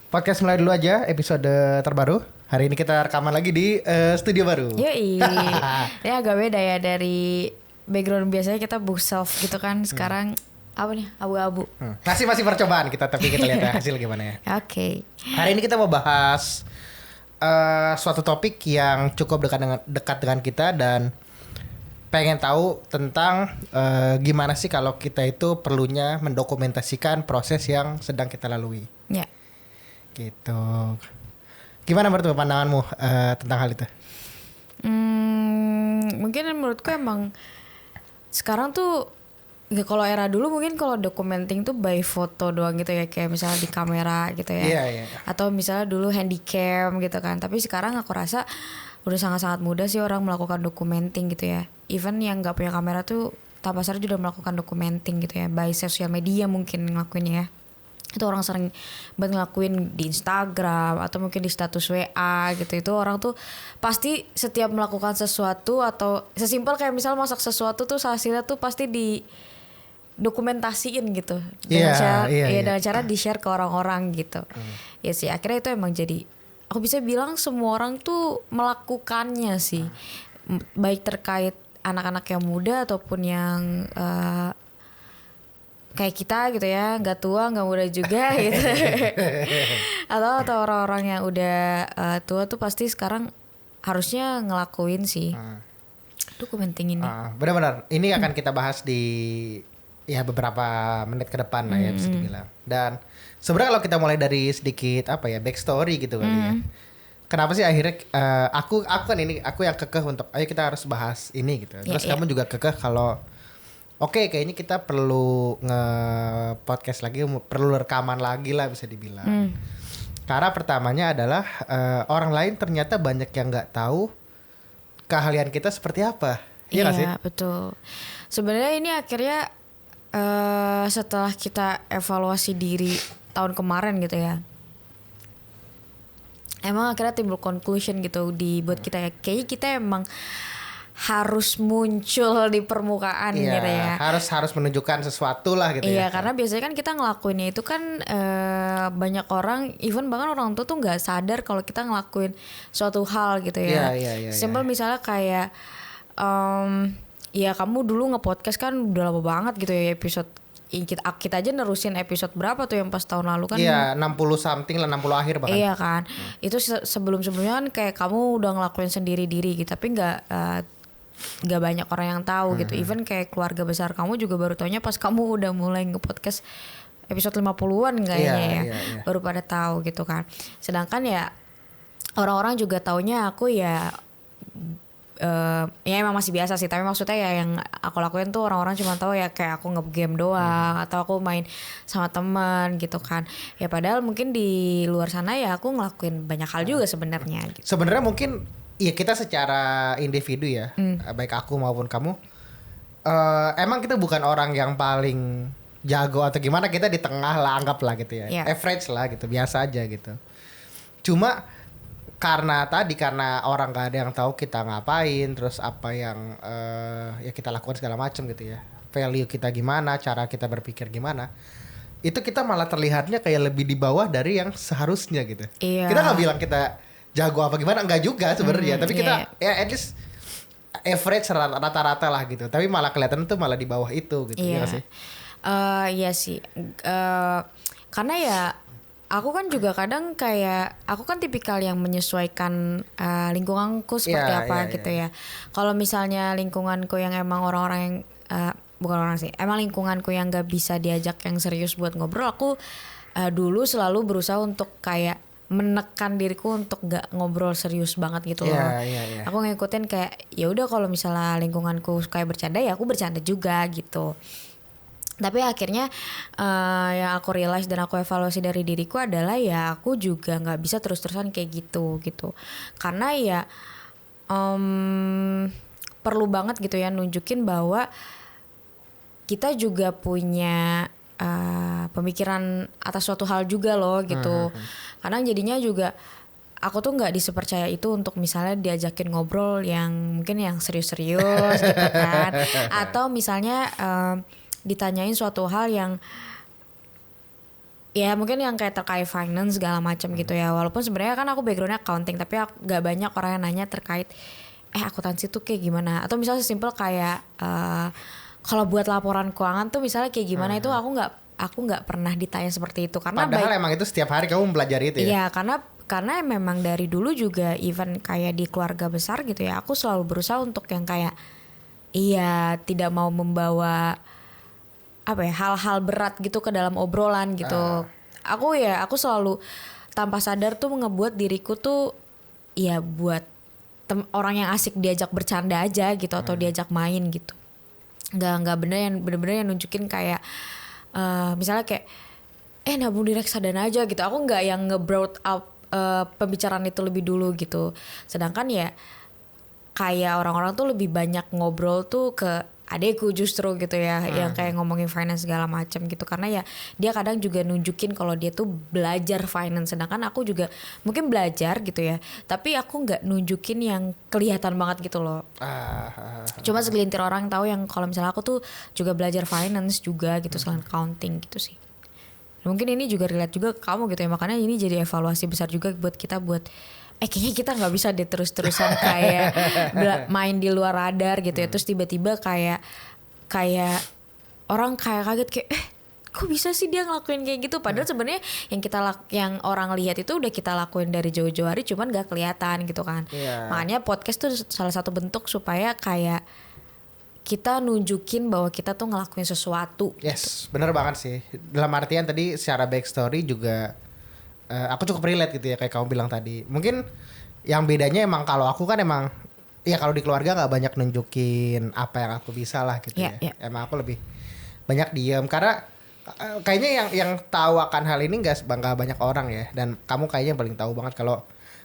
Podcast mulai dulu aja episode terbaru. Hari ini kita rekaman lagi di studio baru. Yoi. Ini agak beda ya dari background biasanya kita book self gitu kan. Sekarang apa nih? Abu-abu. Masih percobaan kita, tapi kita lihat ya hasil gimana ya. Oke. Hari ini kita mau bahas suatu topik yang cukup dekat dengan kita dan pengen tahu tentang gimana sih kalau kita itu perlunya mendokumentasikan proses yang sedang kita lalui. Ya. Gitu. Gimana menurut pandanganmu tentang hal itu? Mungkin menurutku emang sekarang tuh nggak, kalau era dulu mungkin kalau documenting tuh by foto doang gitu ya, kayak misalnya di kamera gitu ya. Iya. Atau misalnya dulu handycam gitu kan. Tapi sekarang aku rasa udah sangat-sangat mudah sih orang melakukan documenting gitu ya. Even yang nggak punya kamera tuh tanpa sadar juga melakukan documenting gitu ya, by sosial media mungkin ngelakuinnya ya. Itu orang sering banget ngelakuin di Instagram atau mungkin di status WA gitu. Itu orang tuh pasti setiap melakukan sesuatu atau sesimpel kayak misal masak sesuatu tuh hasilnya tuh pasti di dokumentasiin gitu dengan cara di-share ke orang-orang gitu. Ya sih akhirnya itu emang jadi, aku bisa bilang semua orang tuh melakukannya sih, baik terkait anak-anak yang muda ataupun yang kayak kita gitu ya, nggak tua nggak muda juga gitu. atau orang-orang yang udah tua tuh pasti sekarang harusnya ngelakuin sih documenting ini. Benar-benar ini akan kita bahas di ya beberapa menit ke depan lah ya bisa dibilang. Dan sebenarnya kalau kita mulai dari sedikit backstory gitu kali ya. Kenapa sih akhirnya aku yang kekeh untuk ayo kita harus bahas ini gitu. Terus kamu juga kekeh kalau oke, kayaknya kita perlu nge-podcast lagi, perlu rekaman lagi lah bisa dibilang. Karena pertamanya adalah orang lain ternyata banyak yang nggak tahu keahlian kita seperti apa. Iya nggak sih? Iya betul. Sebenarnya ini akhirnya setelah kita evaluasi diri tahun kemarin gitu ya, emang akhirnya timbul conclusion gitu buat kita ya, kayaknya kita emang harus muncul di permukaan gitu ya. Harus menunjukkan sesuatu lah gitu ya. Iya, karena biasanya kan kita ngelakuinnya itu kan banyak orang, even bahkan orang tua tuh nggak sadar kalau kita ngelakuin suatu hal gitu ya. Iya. Simpel misalnya kayak ya kamu dulu nge-podcast kan udah lama banget gitu ya episode. Kita aja nerusin episode berapa tuh yang pas tahun lalu kan. Iya 60 something lah, 60 akhir bahkan. Iya kan. Itu sebelum-sebelumnya kan kayak kamu udah ngelakuin sendiri-diri gitu. Tapi nggak banyak orang yang tahu gitu. Even kayak keluarga besar kamu juga baru taunya pas kamu udah mulai nge-podcast episode 50-an kayaknya Iya. baru pada tahu gitu kan. Sedangkan ya orang-orang juga taunya aku ya emang masih biasa sih, tapi maksudnya ya yang aku lakuin tuh orang-orang cuma tahu ya kayak aku nge-game doang atau aku main sama teman gitu kan. Ya padahal mungkin di luar sana ya aku ngelakuin banyak hal juga sebenarnya gitu. Sebenarnya mungkin ya kita secara individu ya, baik aku maupun kamu, emang kita bukan orang yang paling jago atau gimana, kita di tengah lah anggaplah gitu ya. Average lah gitu, biasa aja gitu. Cuma karena orang gak ada yang tahu kita ngapain, terus apa yang ya kita lakukan segala macam gitu ya, value kita gimana, cara kita berpikir gimana, itu kita malah terlihatnya kayak lebih di bawah dari yang seharusnya gitu. Kita nggak bilang kita jago apa gimana, enggak juga sebenarnya, tapi kita ya at least average rata-rata lah gitu, tapi malah kelihatan tuh malah di bawah itu gitu. Iya sih. Iya sih. Karena ya aku kan juga kadang kayak aku kan tipikal yang menyesuaikan lingkunganku seperti gitu ya. Kalau misalnya lingkunganku yang emang orang-orang yang bukan orang sih, emang lingkunganku yang nggak bisa diajak yang serius buat ngobrol, aku dulu selalu berusaha untuk kayak menekan diriku untuk nggak ngobrol serius banget gitu loh. Iya. Aku ngikutin kayak ya udah kalau misalnya lingkunganku kayak bercanda ya aku bercanda juga gitu. Tapi akhirnya yang aku realize dan aku evaluasi dari diriku adalah ya aku juga nggak bisa terus-terusan kayak gitu. Karena ya perlu banget gitu ya nunjukin bahwa kita juga punya pemikiran atas suatu hal juga loh gitu. Karena jadinya juga aku tuh nggak disepercaya itu untuk misalnya diajakin ngobrol yang mungkin yang serius-serius gitu kan. Atau misalnya ditanyain suatu hal yang Ya mungkin yang kayak terkait finance segala macam gitu ya. Walaupun sebenarnya kan aku backgroundnya accounting, tapi gak banyak orang yang nanya terkait akuntansi tuh kayak gimana. Atau misalnya simpel kayak kalau buat laporan keuangan tuh misalnya kayak gimana itu aku nggak pernah ditanya seperti itu. Karena padahal emang itu setiap hari kamu mempelajari itu ya. Iya karena memang dari dulu juga even kayak di keluarga besar gitu ya. Aku selalu berusaha untuk yang kayak tidak mau membawa hal-hal berat gitu ke dalam obrolan gitu. Aku selalu tanpa sadar tuh ngebuat diriku tuh buat orang yang asik diajak bercanda aja gitu atau diajak main gitu. Nggak bener-bener yang nunjukin kayak misalnya kayak nabung di reksadana aja gitu. Aku nggak yang nge-brought up pembicaraan itu lebih dulu gitu. Sedangkan kayak orang-orang tuh lebih banyak ngobrol tuh ke adekku justru gitu ya, yang kayak ngomongin finance segala macam gitu, karena dia kadang juga nunjukin kalau dia tuh belajar finance, sedangkan aku juga mungkin belajar gitu ya, tapi aku nggak nunjukin yang kelihatan banget gitu loh. Cuma segelintir orang tahu yang kalau misalnya aku tuh juga belajar finance juga gitu selain accounting gitu sih. Mungkin ini juga relate juga ke kamu gitu ya, makanya ini jadi evaluasi besar juga buat kita buat kayaknya kita nggak bisa deh terus-terusan kayak main di luar radar gitu ya. Terus tiba-tiba kayak orang kayak kaget kayak kok bisa sih dia ngelakuin kayak gitu, padahal sebenarnya yang orang lihat itu udah kita lakuin dari jauh-jauh hari, cuman nggak kelihatan gitu kan. Makanya podcast tuh salah satu bentuk supaya kayak kita nunjukin bahwa kita tuh ngelakuin sesuatu. Yes, bener banget sih. Dalam artian tadi secara backstory juga aku cukup relate gitu ya, kayak kamu bilang tadi. Mungkin yang bedanya emang kalau aku kan emang kalau di keluarga nggak banyak nunjukin apa yang aku bisa lah gitu ya. Emang aku lebih banyak diem karena kayaknya yang tahu akan hal ini nggak banyak orang ya. Dan kamu kayaknya yang paling tahu banget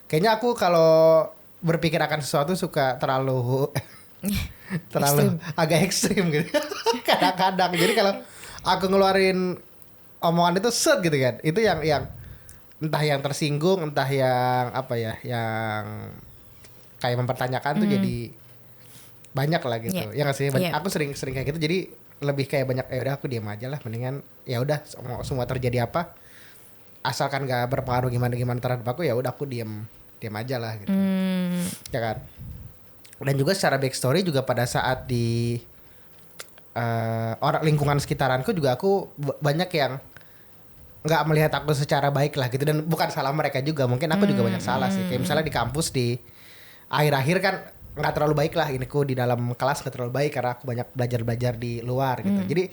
kayaknya aku kalau berpikir akan sesuatu suka terlalu agak ekstrim gitu. Kadang-kadang. Jadi kalau aku ngeluarin omongan itu set gitu kan. Itu yang entah yang tersinggung, entah yang yang kayak mempertanyakan tuh jadi banyak lah gitu. Ya nggak sih? Aku sering kayak gitu, jadi lebih kayak banyak udah aku diam aja lah, mendingan ya udah semua terjadi apa asalkan nggak berpengaruh gimana terhadap aku, ya udah aku diam aja lah gitu. Ya kan? Dan juga secara backstory juga pada saat di orang lingkungan sekitaranku juga aku banyak yang nggak melihat aku secara baik lah gitu, dan bukan salah mereka juga, mungkin aku juga banyak salah sih. Kayak misalnya di kampus di akhir-akhir kan nggak terlalu baik lah iniku, di dalam kelas nggak terlalu baik karena aku banyak belajar di luar gitu. Jadi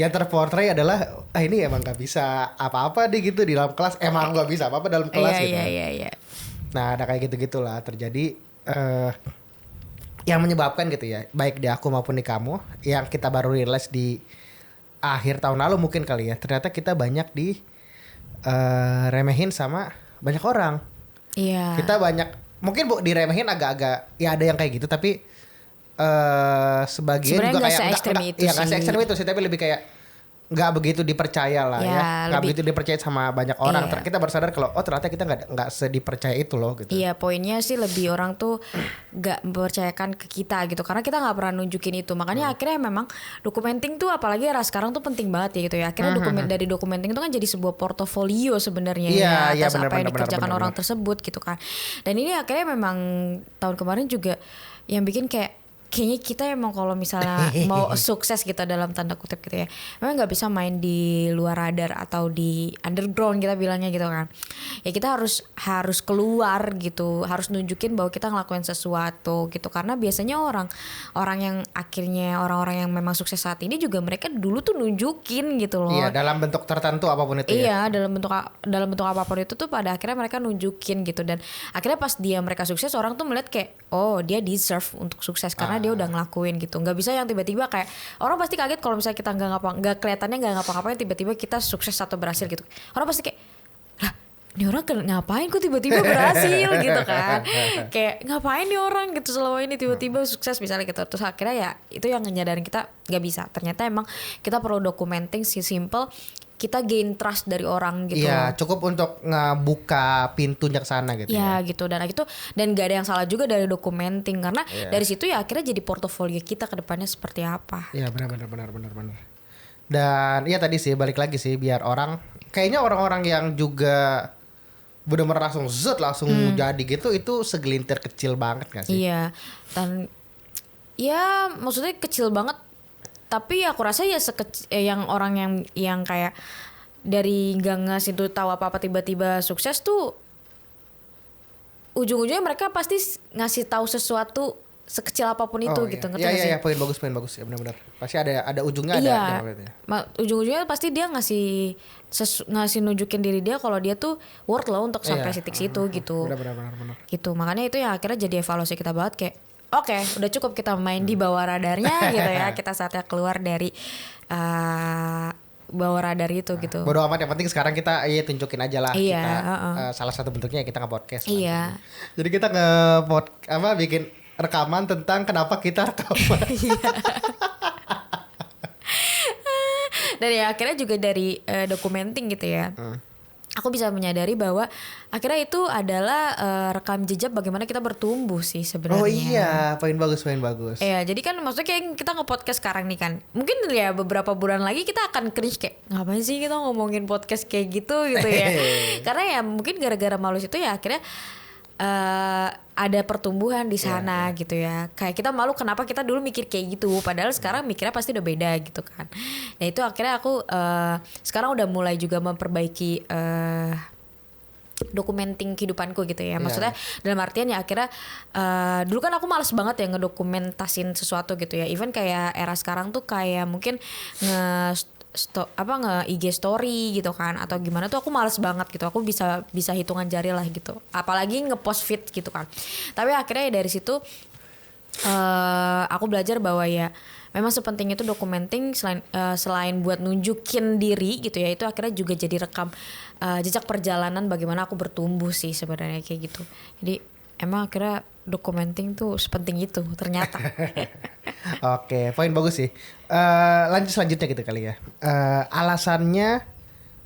yang terportray adalah ini emang nggak bisa apa-apa deh gitu di dalam kelas, emang nggak bisa apa-apa dalam kelas gitu. Nah ada kayak gitu-gitulah terjadi yang menyebabkan gitu ya, baik di aku maupun di kamu, yang kita baru realize di akhir tahun lalu mungkin kali ya, ternyata kita banyak remehin sama banyak orang. Kita banyak mungkin diremehin agak-agak ya, ada yang kayak gitu, tapi sebagian sebenarnya juga kayak nggak se-ekstrem itu sih, tapi lebih kayak nggak begitu dipercaya lah nggak begitu dipercaya sama banyak orang. Kita baru sadar kalau ternyata kita nggak sedipercaya itu loh gitu. Poinnya sih lebih orang tuh nggak mempercayakan ke kita gitu, karena kita nggak pernah nunjukin itu. Makanya akhirnya memang dokumenting tuh apalagi era sekarang tuh penting banget ya gitu ya. Akhirnya dari dokumenting itu kan jadi sebuah portofolio sebenarnya atas apa yang dikerjakan orang tersebut gitu kan. Dan ini akhirnya memang tahun kemarin juga yang bikin kayaknya kita emang kalau misalnya mau sukses gitu dalam tanda kutip gitu ya, memang nggak bisa main di luar radar atau di underground kita bilangnya gitu kan. Ya kita harus keluar gitu, harus nunjukin bahwa kita ngelakuin sesuatu gitu, karena biasanya orang yang memang sukses saat ini juga mereka dulu tuh nunjukin gitu loh. Dalam bentuk tertentu apapun itu dalam bentuk apapun itu tuh pada akhirnya mereka nunjukin gitu, dan akhirnya pas mereka sukses, orang tuh melihat kayak dia deserve untuk sukses karena dia udah ngelakuin gitu. Nggak bisa yang tiba-tiba kayak orang pasti kaget kalau misalnya kita nggak kelihatannya nggak ngapa-ngapain, tiba-tiba kita sukses atau berhasil gitu. Orang pasti kayak, lah ini orang ngapain kok tiba-tiba berhasil gitu kan. Kayak ngapain nih orang gitu selama ini tiba-tiba sukses misalnya gitu. Terus akhirnya ya itu yang nyadarin kita nggak bisa. Ternyata emang kita perlu documenting simple. Kita gain trust dari orang gitu. Iya, cukup untuk ngebuka pintunya ke sana gitu ya. Gitu, dan gak ada yang salah juga dari documenting, karena dari situ ya akhirnya jadi portofolio kita ke depannya seperti apa. Iya, benar. Dan ya tadi sih balik lagi sih, biar orang kayaknya orang-orang yang juga benar-benar langsung jadi gitu, itu segelintir kecil banget gak sih? Iya, dan ya maksudnya kecil banget, tapi aku rasa ya yang orang yang kayak dari nggak ngasih tuh tahu apa-apa tiba-tiba sukses tuh, ujung-ujungnya mereka pasti ngasih tahu sesuatu sekecil apapun itu gitu. Iya, poin bagus ya, benar-benar. Pasti ada ujungnya, iya, ujung-ujungnya pasti dia ngasih nunjukin diri dia kalau dia tuh worth loh untuk sampai titik situ gitu. Benar. Gitu, makanya itu yang akhirnya jadi evaluasi kita banget kayak oke, udah cukup kita main di bawah radarnya gitu ya. Kita saatnya keluar dari bawah radar itu gitu. Bodo amat, yang penting sekarang kita tunjukin aja lah. Iya, kita salah satu bentuknya kita nge-podcast. Iya. Jadi kita bikin rekaman tentang kenapa kita rekaman. Dan ya akhirnya juga dari documenting gitu ya. Aku bisa menyadari bahwa akhirnya itu adalah rekam jejak bagaimana kita bertumbuh sih sebenarnya. Oh iya, poin bagus. Iya, jadi kan maksudnya kayak kita nge-podcast sekarang nih kan. Mungkin ya beberapa bulan lagi kita akan cringe kayak ngapain sih kita ngomongin podcast kayak gitu ya. Karena ya mungkin gara-gara malu itu ya akhirnya ada pertumbuhan di sana gitu ya. Kayak kita malu kenapa kita dulu mikir kayak gitu, padahal sekarang mikirnya pasti udah beda gitu kan. Nah itu akhirnya aku sekarang udah mulai juga memperbaiki dokumenting kehidupanku gitu ya. Maksudnya dalam artian ya akhirnya dulu kan aku malas banget ya ngedokumentasin sesuatu gitu ya. Even kayak era sekarang tuh kayak mungkin nge-IG story gitu kan atau gimana tuh aku males banget gitu. Aku bisa hitungan jari lah gitu. Apalagi nge-post feed gitu kan. Tapi akhirnya ya dari situ aku belajar bahwa ya memang sepenting itu documenting selain buat nunjukin diri gitu ya, itu akhirnya juga jadi rekam jejak perjalanan bagaimana aku bertumbuh sih sebenarnya kayak gitu. Jadi emang akhirnya documenting tuh sepenting itu ternyata. Oke, poin bagus sih. Lanjut selanjutnya gitu kali ya. Alasannya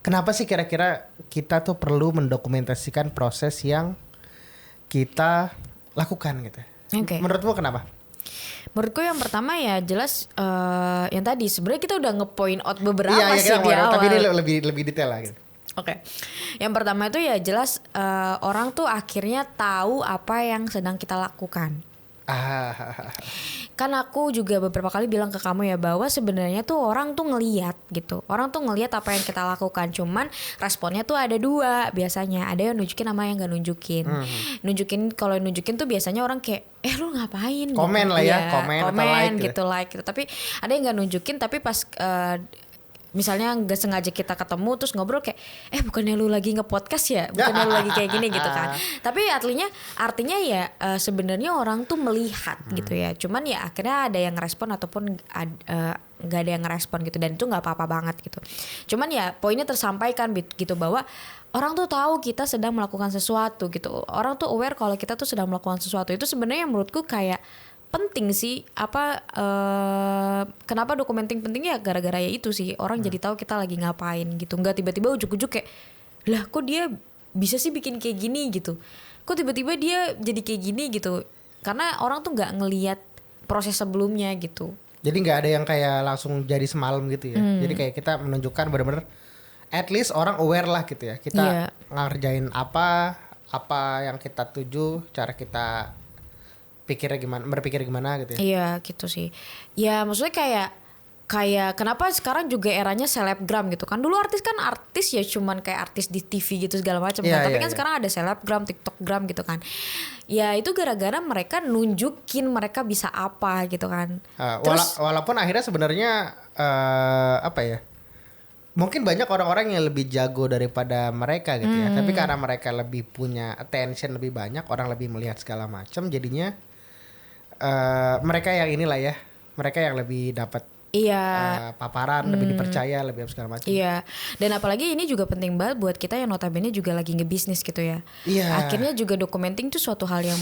kenapa sih kira-kira kita tuh perlu mendokumentasikan proses yang kita lakukan gitu? Okay. Menurutmu kenapa? Menurutku yang pertama ya jelas yang tadi sebenarnya kita udah nge-point out beberapa sih di awal. Tapi ini lebih detail lah gitu. Oke. Yang pertama itu ya jelas orang tuh akhirnya tahu apa yang sedang kita lakukan. Kan aku juga beberapa kali bilang ke kamu ya bahwa sebenarnya tuh orang tuh ngelihat gitu. Orang tuh ngelihat apa yang kita lakukan. Cuman responnya tuh ada dua biasanya. Ada yang nunjukin sama yang gak nunjukin. Kalau nunjukin tuh biasanya orang kayak lu ngapain? Komen gitu. lah ya, komen atau like gitu, like gitu. Tapi ada yang gak nunjukin tapi pas misalnya nggak sengaja kita ketemu terus ngobrol kayak bukannya lu lagi nge-podcast ya, bukannya lu lagi kayak gini gitu kan. Tapi artinya ya sebenarnya orang tuh melihat gitu ya. Cuman ya akhirnya ada yang respon ataupun nggak ada yang respon gitu, dan itu nggak apa-apa banget gitu. Cuman ya poinnya tersampaikan gitu bahwa orang tuh tahu kita sedang melakukan sesuatu gitu. Orang tuh aware kalau kita tuh sedang melakukan sesuatu. Itu sebenarnya menurutku kayak penting sih. Kenapa documenting penting ya gara-gara ya itu sih, orang jadi tahu kita lagi ngapain gitu. Nggak tiba-tiba ujuk-ujuk kayak lah kok dia bisa sih bikin kayak gini gitu, kok tiba-tiba dia jadi kayak gini gitu, karena orang tuh nggak ngelihat proses sebelumnya gitu. Jadi nggak ada yang kayak langsung jadi semalam gitu ya. Jadi kayak kita menunjukkan benar-benar at least orang aware lah gitu ya, kita ngerjain apa yang kita tuju, cara kita berpikir gimana gitu ya. Iya gitu sih. Ya maksudnya kayak kenapa sekarang juga eranya selebgram gitu kan. Dulu artis ya cuman kayak artis di TV gitu segala macam kan. Tapi kan sekarang ada selebgram, tiktokgram gitu kan. Ya itu gara-gara mereka nunjukin mereka bisa apa gitu kan. Walaupun akhirnya sebenarnya mungkin banyak orang-orang yang lebih jago daripada mereka gitu ya. Tapi karena mereka lebih punya attention lebih banyak, orang lebih melihat segala macam, jadinya mereka yang inilah ya, mereka yang lebih dapat paparan, lebih dipercaya, lebih segala macam. Iya. Dan apalagi ini juga penting banget buat kita yang notabene juga lagi ngebisnis gitu ya. Iya. Akhirnya juga documenting tuh suatu hal yang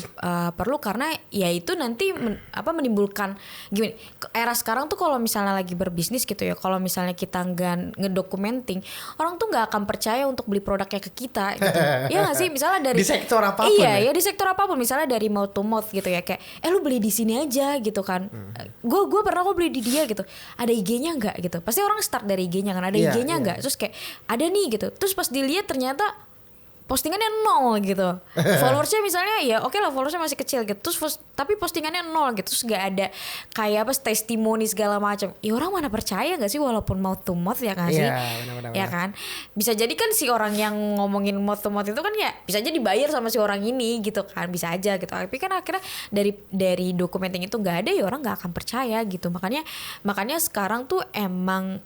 perlu, karena ya itu nanti menimbulkan gimana? Era sekarang tuh kalau misalnya lagi berbisnis gitu ya, kalau misalnya kita nggak ngedokumenting, orang tuh nggak akan percaya untuk beli produknya ke kita gitu. Iya nggak sih? Misalnya dari di sektor apapun. Iya, ya di sektor apapun, misalnya dari mouth to mouth gitu ya, kayak lu beli di sini aja gitu kan. Gue pernah beli di dia gitu. ada IG-nya nggak gitu. Pasti orang start dari IG-nya kan, ada IG-nya nggak, terus kayak ada nih gitu. Terus pas dilihat ternyata postingannya 0 gitu. Followersnya misalnya ya oke lah, followersnya masih kecil gitu. Terus tapi postingannya 0 gitu. Terus gak ada kayak apa testimoni segala macam. Ya orang mana percaya gak sih walaupun mouth to mouth ya kan sih? Benar-benar. Ya kan? Bisa jadi kan si orang yang ngomongin mouth to mouth itu kan ya bisa aja dibayar sama si orang ini gitu kan. Bisa aja gitu. Tapi kan akhirnya dari dokumenting itu gak ada, ya orang gak akan percaya gitu. Makanya sekarang tuh emang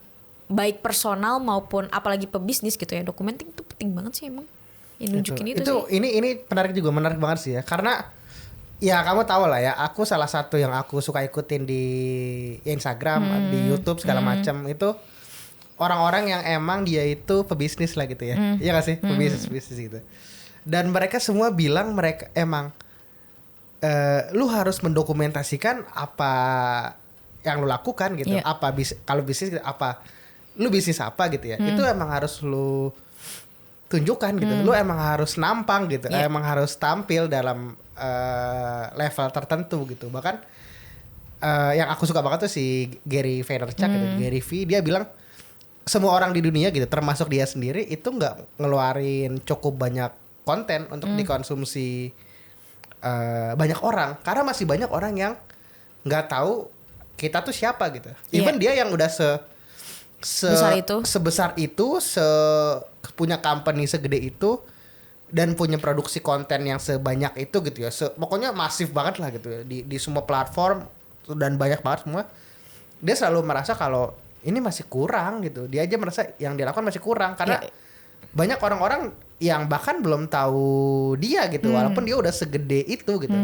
baik personal maupun apalagi pebisnis gitu ya. Dokumenting tuh penting banget sih emang. Ya, nunjukin itu sih. Ini menarik banget sih ya, karena ya kamu tahu lah ya, aku salah satu yang aku suka ikutin di Instagram, di YouTube segala macam itu orang-orang yang emang dia itu pebisnis lah gitu ya, iya gak sih, pebisnis gitu. Dan mereka semua bilang mereka emang lu harus mendokumentasikan apa yang lu lakukan gitu, apa kalau bisnis apa, lu bisnis apa gitu ya, itu emang harus lu tunjukkan gitu. Lu emang harus nampang gitu, emang harus tampil dalam level tertentu gitu. Bahkan yang aku suka banget tuh si Gary Vaynerchuk gitu, Gary V, dia bilang semua orang di dunia gitu, termasuk dia sendiri, itu nggak ngeluarin cukup banyak konten untuk dikonsumsi banyak orang, karena masih banyak orang yang nggak tahu kita tuh siapa gitu. Even dia yang udah sebesar itu, punya company segede itu, dan punya produksi konten yang sebanyak itu gitu ya. Pokoknya masif banget lah gitu ya, di semua platform dan banyak banget semua. Dia selalu merasa kalau ini masih kurang gitu. Dia aja merasa yang dia lakukan masih kurang karena banyak orang-orang yang bahkan belum tahu dia gitu, walaupun dia udah segede itu gitu.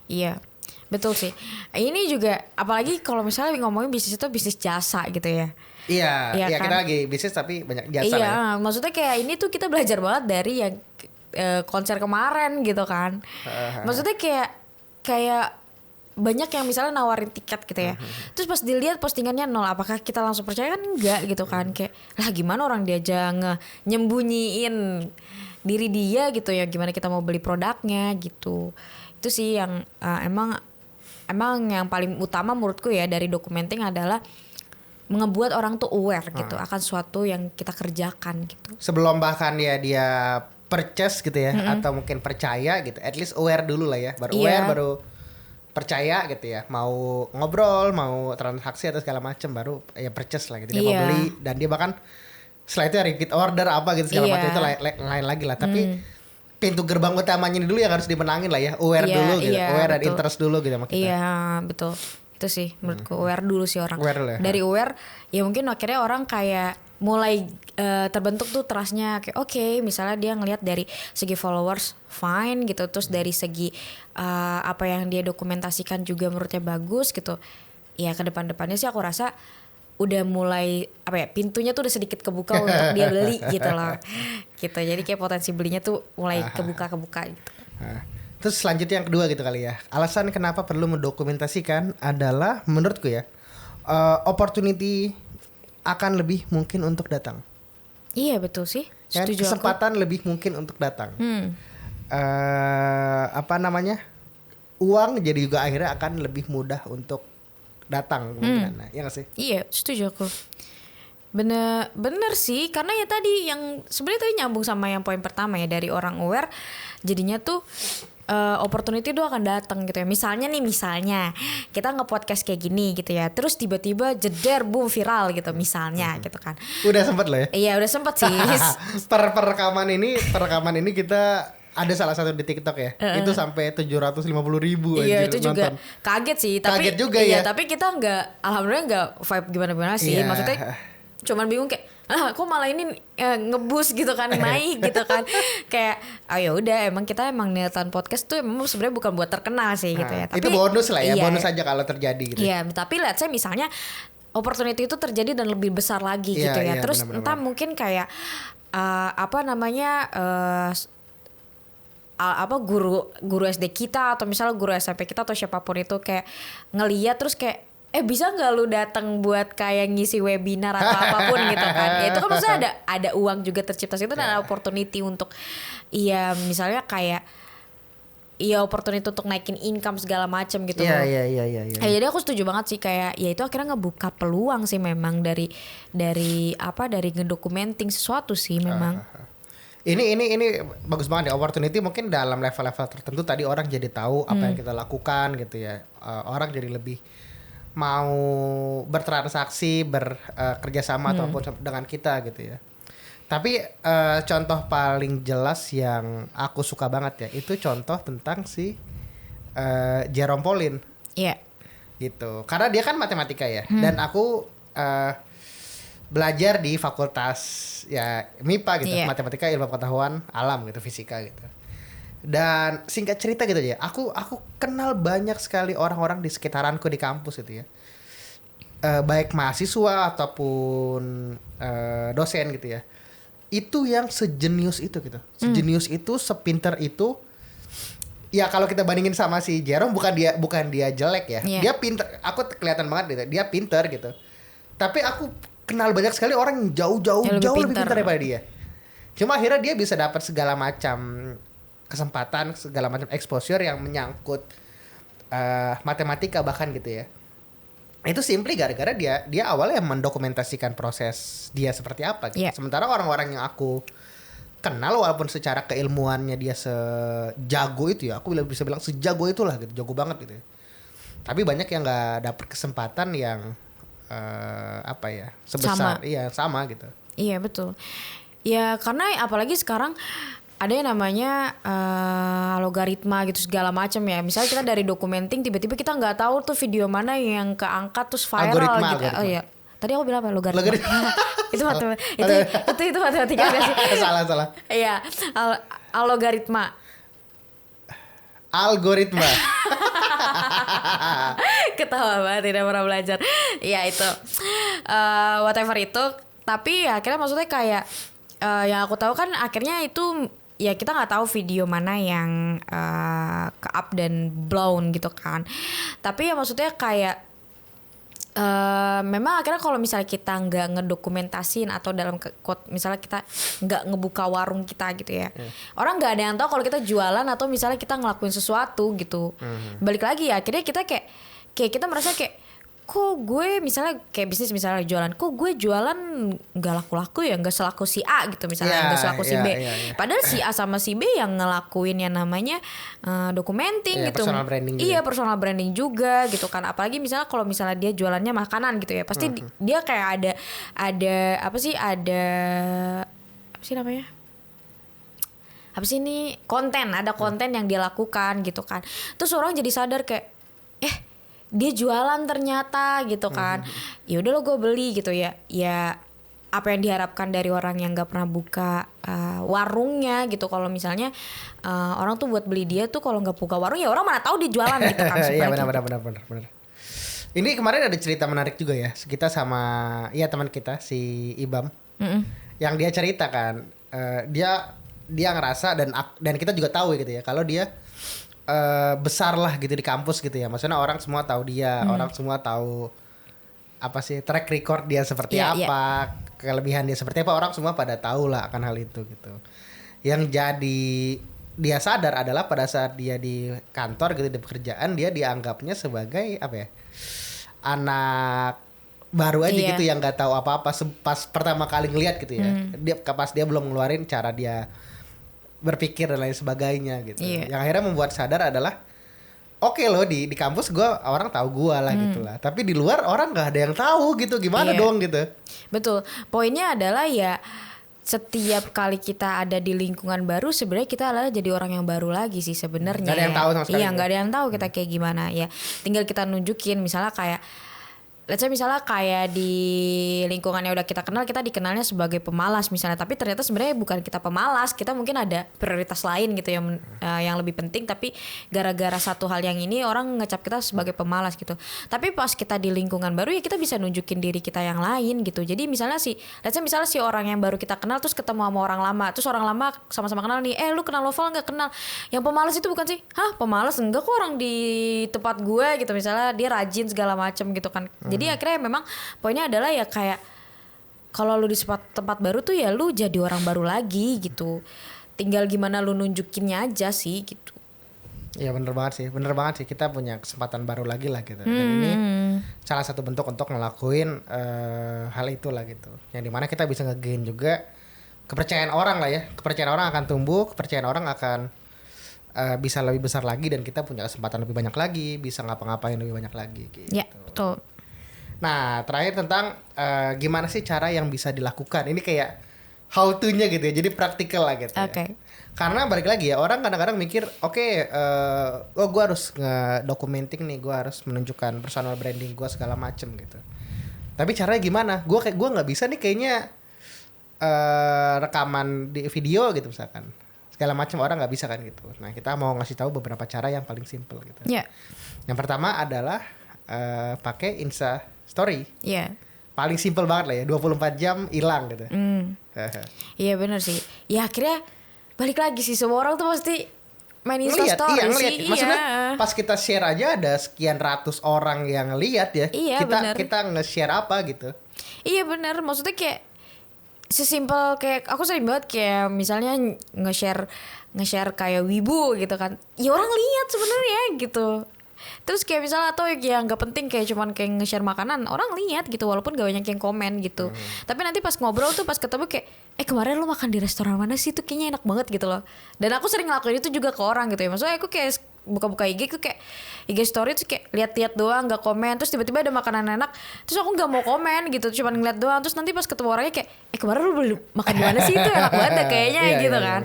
Iya. Betul sih. Ini juga apalagi kalau misalnya ngomongin bisnis itu bisnis jasa gitu ya. Iya kan? Kita lagi bisnis tapi banyak jasa lah ya. Maksudnya kayak ini tuh kita belajar banget dari yang konser kemarin gitu kan. Maksudnya kayak banyak yang misalnya nawarin tiket gitu ya. Terus pas dilihat postingannya 0, apakah kita langsung percaya? Kan enggak gitu kan. Kayak lah gimana orang dia aja nyembunyiin diri dia gitu ya, gimana kita mau beli produknya gitu. Itu sih yang emang yang paling utama menurutku ya dari dokumenting adalah ngebuat orang tuh aware gitu akan sesuatu yang kita kerjakan gitu. Sebelum bahkan dia purchase gitu ya, atau mungkin percaya gitu, at least aware dulu lah ya, baru aware baru percaya gitu ya, mau ngobrol, mau transaksi atau segala macam baru ya purchase lah gitu, dia mau beli, dan dia bahkan setelah itu repeat order apa gitu segala macam itu lain lagi lah. Tapi pintu gerbang utamanya dulu yang harus dimenangin lah ya, aware dulu gitu, aware dan interest dulu gitu sama kita. Iya betul. Itu sih menurutku aware dulu sih orang. Aware ya. Dari aware ya mungkin akhirnya orang kayak mulai terbentuk tuh trustnya kayak oke, misalnya dia ngelihat dari segi followers fine gitu, terus dari segi apa yang dia dokumentasikan juga menurutnya bagus gitu. Ya ke depannya sih aku rasa udah mulai apa ya, pintunya tuh udah sedikit kebuka untuk dia beli gitu loh. Gitu. Jadi kayak potensi belinya tuh mulai kebuka gitu. Terus selanjutnya yang kedua gitu kali ya. Alasan kenapa perlu mendokumentasikan adalah menurutku ya, opportunity akan lebih mungkin untuk datang. Iya betul sih. Ya, kesempatan lebih mungkin untuk datang. Uang jadi juga akhirnya akan lebih mudah untuk datang kemungkinan. Ya gak sih? Iya setuju aku. Bener sih, karena ya tadi yang sebenarnya tadi nyambung sama yang poin pertama ya, dari orang aware jadinya tuh opportunity itu akan datang gitu ya. Misalnya kita nge-podcast kayak gini gitu ya, terus tiba-tiba jeder boom viral gitu misalnya gitu kan. Udah sempet loh ya? Iya udah sempet sih. Perekaman ini kita ada salah satu di TikTok ya, itu sampai 750.000. Iya itu juga nonton. Kaget sih, tapi kaget juga ya. Tapi kita alhamdulillah nggak vibe gimana sih. Maksudnya cuman bingung kayak kok malah ini ngebus gitu kan, naik gitu kan. Kayak ya udah, emang kita niatan podcast tuh emang sebenarnya bukan buat terkenal sih gitu ya. Tapi itu bonus lah ya, bonus aja kalau terjadi gitu. Iya, tapi let's say misalnya opportunity itu terjadi dan lebih besar lagi gitu ya. Terus entah mungkin kayak guru SD kita atau misalnya guru SMP kita atau siapapun itu kayak ngeliat terus kayak bisa nggak lu datang buat kayak ngisi webinar atau apapun gitu kan. Ya itu kan maksudnya ada uang juga tercipta situ dan ada opportunity untuk misalnya kayak ya opportunity untuk naikin income segala macam gitu. Iya. Jadi aku setuju banget sih kayak ya itu akhirnya ngebuka peluang sih memang dari ngedokumenting sesuatu sih memang. Ini bagus banget ya, opportunity mungkin dalam level-level tertentu tadi orang jadi tahu apa yang kita lakukan gitu ya. Orang jadi lebih mau bertransaksi, bekerjasama ataupun dengan kita gitu ya. Tapi contoh paling jelas yang aku suka banget ya, itu contoh tentang si Jerome Pauline. Iya. Gitu. Karena dia kan matematika ya, dan aku belajar di fakultas ya MIPA gitu, matematika, ilmu pengetahuan alam gitu, fisika gitu. Dan singkat cerita gitu aja, aku kenal banyak sekali orang-orang di sekitaranku di kampus gitu ya. Baik mahasiswa ataupun dosen gitu ya. Itu yang sejenius itu gitu. Sejenius itu, sepinter itu. Ya kalau kita bandingin sama si Jerome, bukan dia jelek ya. Dia pinter, aku kelihatan banget gitu. Dia pinter gitu. Tapi aku kenal banyak sekali orang yang jauh lebih pintar daripada dia. Cuma akhirnya dia bisa dapat segala macam kesempatan, segala macam exposure yang menyangkut matematika bahkan gitu ya. Itu simply gara-gara dia awalnya mendokumentasikan proses dia seperti apa gitu. Sementara orang-orang yang aku kenal walaupun secara keilmuannya dia sejago itu ya, aku bisa bilang sejago itulah gitu, jago banget gitu. Tapi banyak yang nggak dapet kesempatan yang sebesar sama gitu. Iya betul. Ya karena apalagi sekarang ada yang namanya logaritma gitu segala macam ya. Misalnya kita dari documenting tiba-tiba kita nggak tahu tuh video mana yang keangkat terus viral gitu. Oh iya. Tadi aku bilang apa? Logaritma. Itu matematika gak sih? Salah. Iya, algoritma. Ketawa banget, tidak pernah belajar. Iya itu, whatever itu. Tapi ya akhirnya maksudnya kayak yang aku tahu kan akhirnya itu ya kita nggak tahu video mana yang ke-up dan blown gitu kan. Tapi ya maksudnya kayak memang akhirnya kalau misalnya kita nggak ngedokumentasin atau dalam misalnya kita nggak ngebuka warung kita gitu ya, orang nggak ada yang tahu kalau kita jualan atau misalnya kita ngelakuin sesuatu gitu. Balik lagi ya akhirnya kita kayak kita merasa kayak kok gue misalnya kayak bisnis misalnya jualan, kok gue jualan nggak laku-laku ya, nggak selaku si A gitu misalnya, nggak selaku si B. Padahal si A sama si B yang ngelakuin yang namanya documenting gitu. Personal branding juga. Iya personal branding juga gitu kan. Apalagi misalnya kalau misalnya dia jualannya makanan gitu ya, pasti dia kayak ada apa sih namanya? Apa sih ini ada konten yang dia lakukan gitu kan. Terus orang jadi sadar kayak dia jualan ternyata gitu kan. Ya udah lo gue beli gitu ya. Ya apa yang diharapkan dari orang yang nggak pernah buka warungnya gitu. Kalau misalnya orang tuh buat beli dia tuh kalau nggak buka warung ya orang mana tahu dia jualan gitu kan. Iya benar. Ini kemarin ada cerita menarik juga ya. Kita sama teman kita si Ibam. Yang dia cerita kan dia ngerasa dan kita juga tahu gitu ya kalau dia besar lah gitu di kampus gitu ya. Maksudnya orang semua tahu dia, orang semua tahu apa sih track record dia seperti apa, kelebihan dia seperti apa, orang semua pada tahu lah akan hal itu gitu. Yang jadi dia sadar adalah pada saat dia di kantor gitu di pekerjaan, dia dianggapnya sebagai apa ya, anak baru aja gitu yang nggak tahu apa-apa pas pertama kali ngeliat gitu ya. Pas dia belum ngeluarin cara dia berpikir dan lain sebagainya gitu. Yang akhirnya membuat sadar adalah oke loh di kampus gue orang tahu gue lah gitu lah. Tapi di luar orang nggak ada yang tahu gitu. Gimana dong gitu. Betul. Poinnya adalah ya setiap kali kita ada di lingkungan baru sebenarnya kita adalah jadi orang yang baru lagi sih sebenarnya. Gak ada yang tahu sama sekali. Iya nggak ada yang tahu kita kayak gimana ya. Tinggal kita nunjukin misalnya kayak let's say misalnya kayak di lingkungan yang udah kita kenal, kita dikenalnya sebagai pemalas misalnya, tapi ternyata sebenarnya bukan kita pemalas, kita mungkin ada prioritas lain gitu yang lebih penting, tapi gara-gara satu hal yang ini orang ngecap kita sebagai pemalas gitu. Tapi pas kita di lingkungan baru ya kita bisa nunjukin diri kita yang lain gitu. Jadi misalnya let's say misalnya si orang yang baru kita kenal terus ketemu sama orang lama, terus orang lama sama-sama kenal nih, lu kenal Novel nggak? Kenal. Yang pemalas itu bukan sih? Hah, pemalas enggak kok, orang di tempat gue gitu misalnya dia rajin segala macem gitu kan. Jadi akhirnya memang poinnya adalah ya kayak kalau lu di tempat baru tuh ya lu jadi orang baru lagi gitu. Tinggal gimana lu nunjukinnya aja sih gitu. Iya bener banget sih kita punya kesempatan baru lagi lah gitu. Dan ini salah satu bentuk untuk ngelakuin hal itu lah gitu. Yang dimana kita bisa nge-gain juga kepercayaan orang lah ya. Kepercayaan orang akan tumbuh, kepercayaan orang akan bisa lebih besar lagi dan kita punya kesempatan lebih banyak lagi, bisa ngapa-ngapain lebih banyak lagi gitu. Ya, betul. Nah, terakhir tentang gimana sih cara yang bisa dilakukan. Ini kayak how to-nya gitu ya. Jadi praktikal lah gitu. Oke. Karena balik lagi ya, orang kadang-kadang mikir, oh gue harus nge-documenting nih, gue harus menunjukkan personal branding gue segala macem gitu. Tapi caranya gimana? Gue nggak bisa nih kayaknya rekaman di video gitu misalkan. Segala macam orang nggak bisa kan gitu. Nah kita mau ngasih tahu beberapa cara yang paling simple gitu. Yeah. Yang pertama adalah pakai Insta Story. Iya. Paling simple banget lah ya, 24 jam hilang gitu. Iya benar sih. Ya akhirnya balik lagi sih, semua orang tuh pasti main Insta Story sih. Maksudnya pas kita share aja ada sekian ratus orang yang lihat ya. Iya, kita nge-share apa gitu. Iya benar, maksudnya kayak sesimpel kayak aku sering banget kayak misalnya nge-share kayak wibu gitu kan. Ya orang lihat sebenarnya gitu. Terus kayak misalnya atau yang gak penting kayak cuman kayak nge-share makanan, orang lihat gitu walaupun gak banyak yang komen gitu. Tapi nanti pas ngobrol tuh pas ketemu kayak kemarin lo makan di restoran mana sih, tuh kayaknya enak banget gitu loh. Dan aku sering ngelakuin itu juga ke orang gitu ya. Maksudnya aku kayak buka-buka IG tuh kayak IG story tuh kayak lihat-lihat doang gak komen, terus tiba-tiba ada makanan enak terus aku gak mau komen gitu, cuman ngeliat doang. Terus nanti pas ketemu orangnya kayak kemarin lu makan di mana sih, itu enak banget dah kayaknya gitu kan.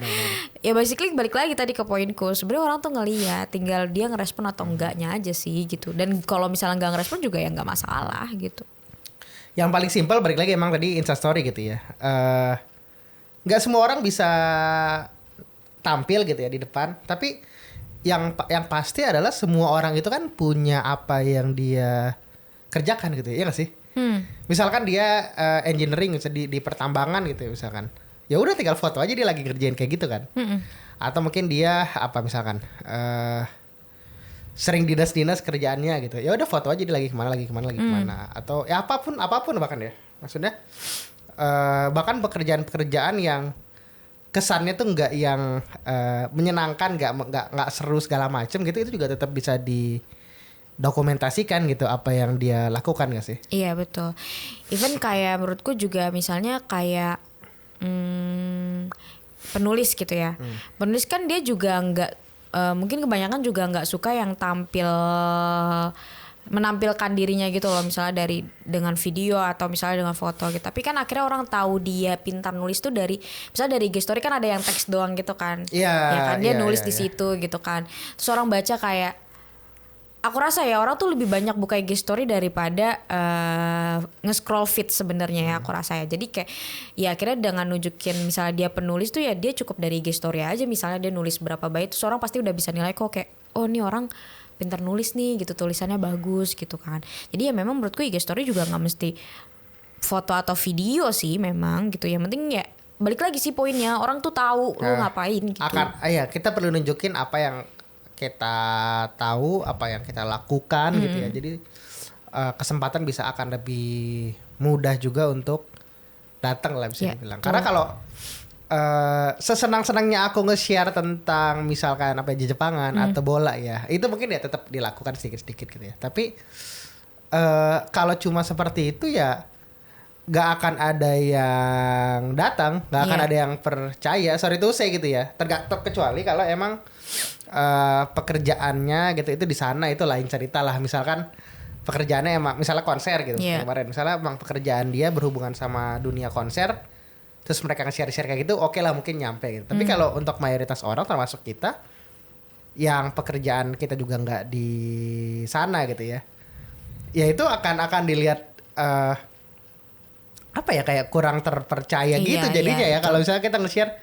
Ya basically balik lagi tadi ke poinku, sebenarnya orang tuh ngeliat, tinggal dia ngerespon atau enggaknya aja sih gitu. Dan kalau misalnya nggak ngerespon juga ya nggak masalah gitu. Yang paling simpel balik lagi emang tadi Instastory gitu ya. Nggak semua orang bisa tampil gitu ya di depan, tapi yang pasti adalah semua orang itu kan punya apa yang dia kerjakan gitu ya, nggak sih? Misalkan dia engineering di pertambangan gitu ya misalkan, ya udah tinggal foto aja dia lagi kerjain kayak gitu kan. Atau mungkin dia apa misalkan sering dinas kerjaannya gitu, ya udah foto aja dia lagi kemana. Atau ya apapun bahkan ya, maksudnya bahkan pekerjaan yang kesannya tuh nggak yang menyenangkan, nggak seru segala macem gitu, itu juga tetap bisa didokumentasikan gitu apa yang dia lakukan nggak sih? Iya betul. Even kayak menurutku juga misalnya kayak penulis gitu ya. Penulis kan dia juga nggak mungkin kebanyakan juga nggak suka yang menampilkan dirinya gitu loh, misalnya dengan video atau misalnya dengan foto gitu. Tapi kan akhirnya orang tahu dia pintar nulis tuh misalnya dari IG story kan ada yang teks doang gitu kan. Iya. Ya kan dia nulis di situ gitu kan. Terus orang baca kayak, aku rasa ya orang tuh lebih banyak buka IG story daripada nge-scroll feed sebenarnya ya, aku rasa ya. Jadi kayak ya akhirnya dengan nunjukin misalnya dia penulis tuh ya dia cukup dari IG story aja, misalnya dia nulis berapa bait terus orang pasti udah bisa nilai kok kayak oh nih orang pintar nulis nih gitu, tulisannya bagus gitu kan. Jadi ya memang menurutku IG story juga nggak mesti foto atau video sih memang gitu. Yang penting ya balik lagi sih poinnya, orang tuh tahu lu ngapain gitu. Kita perlu nunjukin apa yang kita tahu, apa yang kita lakukan gitu ya. Jadi kesempatan bisa akan lebih mudah juga untuk datang lah bisa dibilang. Karena kalau sesenang-senangnya aku nge-share tentang misalkan apa Jepangan atau bola ya, itu mungkin ya tetap dilakukan sedikit-sedikit gitu ya. Tapi kalau cuma seperti itu ya gak akan ada yang datang, gak akan ada yang percaya. Sorry to say gitu ya. Kecuali kalau emang pekerjaannya gitu itu di sana, itu lain cerita lah. Misalkan pekerjaannya emang misalnya konser gitu kemarin, misalnya emang pekerjaan dia berhubungan sama dunia konser, terus mereka nge-share kayak gitu, oke lah mungkin nyampe gitu. Tapi kalau untuk mayoritas orang termasuk kita yang pekerjaan kita juga nggak di sana gitu ya, ya itu akan dilihat apa ya, kayak kurang terpercaya gitu jadinya ya. Kalau misalnya kita nge-share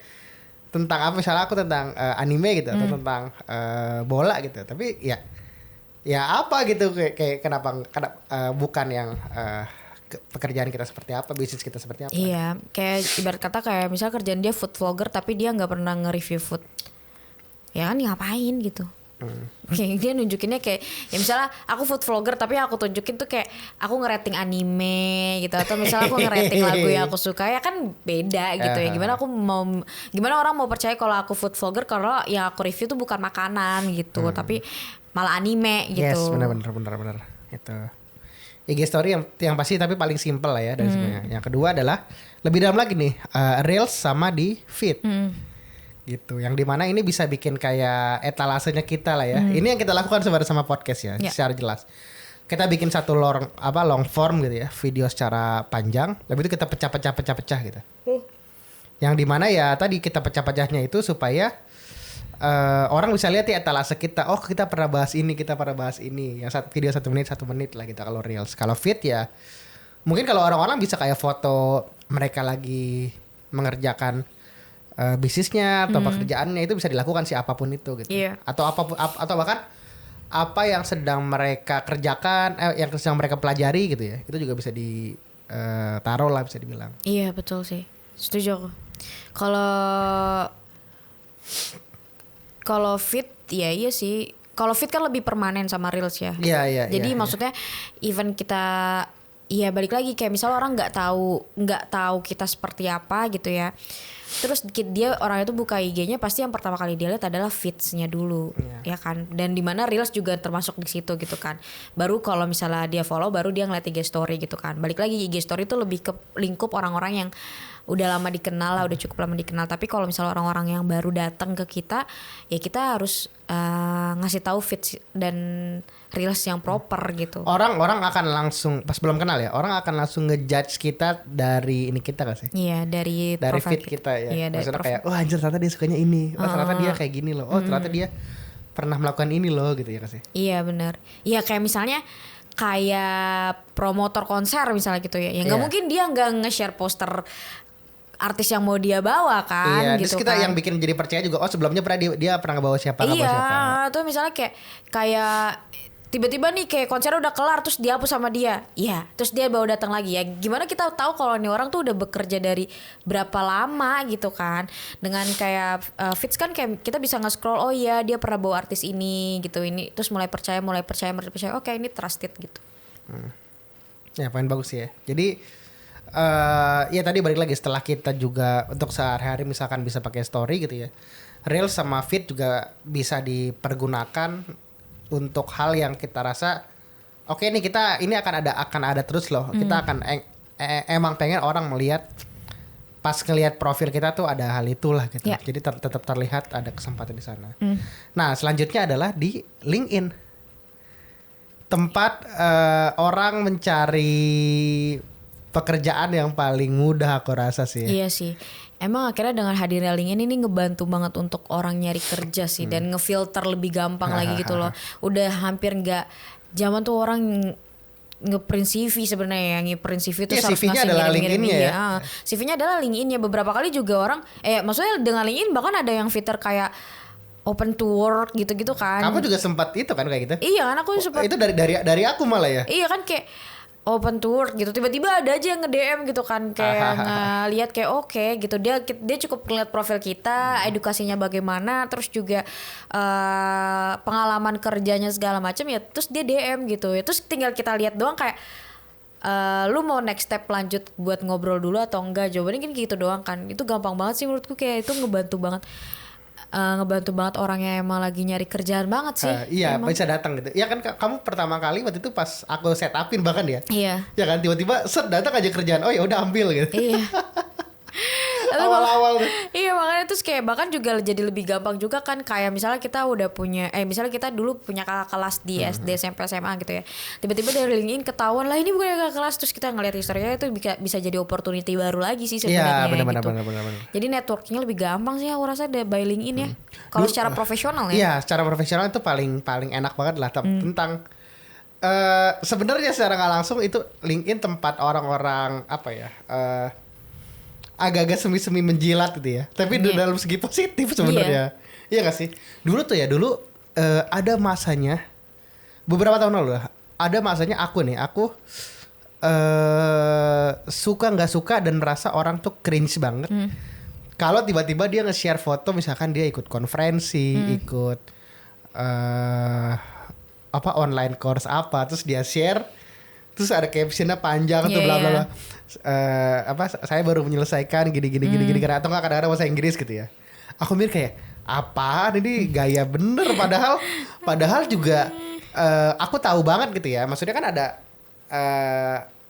tentang apa, misalnya aku tentang anime gitu atau tentang bola gitu, tapi ya apa gitu, kayak kenapa bukan yang pekerjaan kita seperti apa, bisnis kita seperti apa. Iya, kayak ibarat kata kayak misalnya kerjaan dia food vlogger tapi dia nggak pernah nge-review food. Ya kan ngapain gitu. Kayak dia nunjukinnya kayak ya misalnya aku food vlogger tapi aku tunjukin tuh kayak aku ngerating anime gitu, atau misalnya aku ngerating lagu yang aku suka, ya kan beda gitu ya. Gimana orang mau percaya kalau aku food vlogger kalau yang aku review tuh bukan makanan gitu, tapi malah anime gitu. Yes, benar itu. IG story yang pasti tapi paling simple lah ya dari semuanya. Yang kedua adalah lebih dalam lagi nih, reels sama di feed. Gitu, yang dimana ini bisa bikin kayak etalasenya kita lah ya. Ini yang kita lakukan sebenarnya sama podcast ya, secara jelas. Kita bikin satu long form gitu ya, video secara panjang, tapi itu kita pecah gitu. Yang dimana ya tadi kita pecah-pecahnya itu supaya orang bisa lihat ya etalase kita. Oh, kita pernah bahas ini. Yang video 1 menit lah kita kalau reels. Kalau feed ya mungkin kalau orang-orang bisa kayak foto mereka lagi mengerjakan bisnisnya atau pekerjaannya, itu bisa dilakukan siapapun itu gitu. Atau bahkan apa yang sedang mereka kerjakan, yang sedang mereka pelajari gitu ya, itu juga bisa ditaruh lah, bisa dibilang. Iya betul sih, setuju aku. Kalau feed ya iya sih. Kalau feed kan lebih permanen sama reels ya. Iya. Jadi maksudnya even kita ya balik lagi kayak misalnya orang nggak tahu kita seperti apa gitu ya. Terus dia orang itu buka IG-nya pasti yang pertama kali dia lihat adalah feeds-nya dulu, ya kan. Dan di mana reels juga termasuk di situ gitu kan. Baru kalau misalnya dia follow baru dia ngeliat IG story gitu kan. Balik lagi IG story itu lebih ke lingkup orang-orang yang udah lama dikenal lah, udah cukup lama dikenal. Tapi kalau misalnya orang-orang yang baru datang ke kita, ya kita harus ngasih tahu feeds dan reels yang proper gitu. Orang akan langsung pas belum kenal ya, orang akan langsung ngejudge kita dari ini kita gak sih? Iya, dari feed kita ya. Iya, maksudnya kayak anjir ternyata dia sukanya ini. Ternyata dia kayak gini loh. Ternyata dia pernah melakukan ini loh gitu ya gak sih? Iya benar. Iya kayak misalnya kayak promotor konser misalnya gitu ya. Ya nggak mungkin dia nggak nge-share poster artis yang mau dia bawa kan, gitu terus kita kan. yang bikin jadi percaya juga, sebelumnya dia pernah ngebawa siapa. Iya, tuh misalnya kayak tiba-tiba nih kayak konsernya udah kelar terus dihapus sama dia. Iya, terus dia bawa datang lagi ya. Gimana kita tahu kalau nih orang tuh udah bekerja dari berapa lama gitu kan. Dengan kayak feeds kan kayak kita bisa nge-scroll, oh iya dia pernah bawa artis ini gitu, ini terus mulai percaya. Oke, ini trusted gitu. Ya, poin bagus ya. Jadi ya tadi balik lagi, setelah kita juga untuk sehari-hari misalkan bisa pakai story gitu ya, reels sama feed juga bisa dipergunakan untuk hal yang kita rasa oke nih, kita ini akan ada terus loh. Kita akan emang pengen orang melihat, pas ngelihat profil kita tuh ada hal itulah gitu. Jadi tetap terlihat ada kesempatan di sana. Nah selanjutnya adalah di LinkedIn, tempat orang mencari pekerjaan yang paling mudah aku rasa sih. Iya sih. Emang akhirnya dengan hadirnya LinkedIn ini ngebantu banget untuk orang nyari kerja sih, dan ngefilter lebih gampang lagi gitu loh. Udah hampir nggak zaman tuh orang ngeprint CV sebenarnya ya, ngeprint CV itu harus CV-nya adalah LinkedIn-nya ya. CV-nya adalah LinkedIn-nya. Beberapa kali juga orang maksudnya dengan LinkedIn bahkan ada yang fitur kayak open to work gitu-gitu kan. Kamu juga sempat itu kan kayak gitu? Iya kan, aku sempat. Itu dari aku malah ya. Iya kan, kayak open to work gitu, tiba-tiba ada aja yang nge-DM gitu kan, kayak ngeliat kayak oke gitu, dia cukup ngeliat profil kita, edukasinya bagaimana, terus juga pengalaman kerjanya segala macam ya, terus dia DM gitu ya, terus tinggal kita lihat doang kayak lu mau next step lanjut buat ngobrol dulu atau enggak, jawabannya kan gitu doang kan. Itu gampang banget sih menurutku, kayak itu ngebantu banget orang yang emang lagi nyari kerjaan banget sih. Iya, bisa datang gitu. Ya kan kamu pertama kali waktu itu pas aku set upin bahkan ya. Iya. Ya kan tiba-tiba datang aja kerjaan. Oh ya udah ambil gitu. Iya. Awal-awal tuh. Iya, makanya terus kayak bahkan juga jadi lebih gampang juga kan, kayak misalnya kita udah punya misalnya kita dulu punya kakak kelas di SD, SMP, SMA gitu ya. Tiba-tiba dari LinkedIn ketahuan lah ini bukan kakak kelas, terus kita ngeliat historinya, itu bisa jadi opportunity baru lagi sih sebenarnya. Iya, benar. Jadi networkingnya lebih gampang sih aku rasa by LinkedIn ya. Kalau secara profesional ya. Iya, secara profesional itu paling enak banget lah tentang sebenarnya secara nggak langsung itu LinkedIn tempat orang-orang apa ya? Agak-agak semi-semi menjilat gitu ya. Tapi dalam segi positif sebenarnya. Iya gak sih? Dulu ada masanya beberapa tahun lalu lah. Ada masanya aku suka nggak suka dan merasa orang tuh cringe banget. Kalau tiba-tiba dia nge-share foto misalkan dia ikut konferensi, ikut online course apa, terus dia share, terus ada captionnya panjang tuh bla bla bla. Saya baru menyelesaikan gini karena atau nggak kadang-kadang bahasa Inggris gitu ya. Aku mikir kayak apaan ini gaya bener, padahal juga aku tahu banget gitu ya. Maksudnya kan ada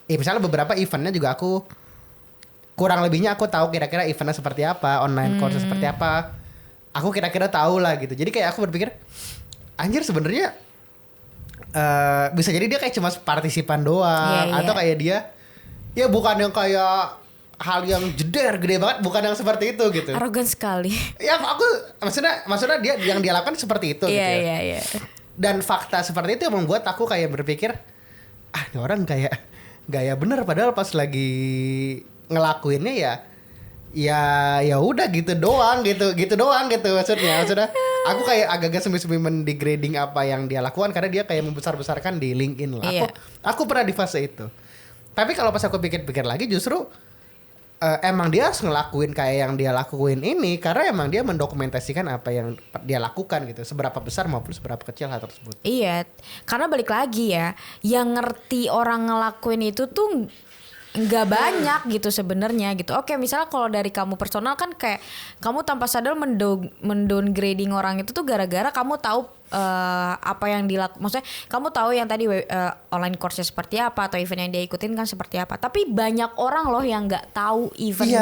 misalnya beberapa eventnya juga aku kurang lebihnya aku tahu kira-kira eventnya seperti apa, online course seperti apa. Aku kira-kira tahu lah gitu. Jadi kayak aku berpikir anjir sebenarnya bisa jadi dia kayak cuma partisipan doang atau kayak dia ya bukan yang kayak hal yang jeder gede banget, bukan yang seperti itu gitu. Arogan sekali. Ya aku maksudnya dia yang dia lakukan seperti itu gitu ya. Iya. Dan fakta seperti itu yang membuat aku kayak berpikir ini orang kayak gaya bener, padahal pas lagi ngelakuinnya ya udah gitu doang maksudnya aku kayak agak-agak semi-semi mendegrading apa yang dia lakukan karena dia kayak membesar-besarkan di LinkedIn lah. Aku pernah di fase itu. Tapi kalau pas aku pikir-pikir lagi justru emang dia harus ngelakuin kayak yang dia lakuin ini karena emang dia mendokumentasikan apa yang dia lakukan gitu, seberapa besar maupun seberapa kecil hal tersebut. Iya, karena balik lagi ya, yang ngerti orang ngelakuin itu tuh nggak banyak gitu sebenarnya gitu. Oke, misalnya kalau dari kamu personal kan kayak kamu tanpa sadar mendowngrading orang itu tuh gara-gara kamu tahu apa yang dilakukan. Maksudnya kamu tahu yang tadi online course-nya seperti apa atau event yang dia ikutin kan seperti apa. Tapi banyak orang loh yang nggak tahu event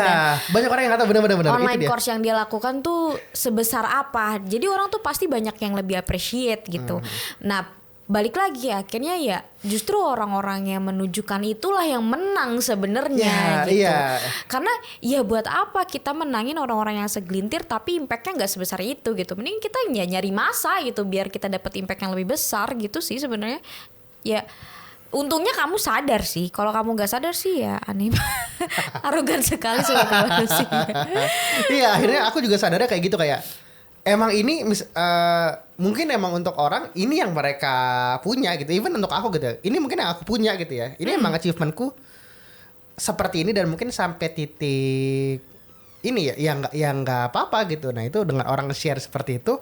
banyak orang yang nggak tahu benar-benar online course yang dia lakukan tuh sebesar apa. Jadi orang tuh pasti banyak yang lebih appreciate gitu. Nah, balik lagi akhirnya ya justru orang-orang yang menunjukkan itulah yang menang sebenarnya gitu. Karena ya buat apa kita menangin orang-orang yang segelintir tapi impactnya nggak sebesar itu gitu. Mending kita nyari masa gitu biar kita dapat impact yang lebih besar gitu sih sebenarnya. Ya untungnya kamu sadar sih. Kalau kamu nggak sadar sih ya aneh. Arogan sekali sebagai manusia. Iya, akhirnya aku juga sadarnya kayak gitu, kayak emang ini mungkin emang untuk orang ini yang mereka punya gitu. Even untuk aku gitu, ini mungkin yang aku punya gitu ya. Ini emang achievementku seperti ini dan mungkin sampai titik ini ya yang nggak apa-apa gitu. Nah itu dengan orang share seperti itu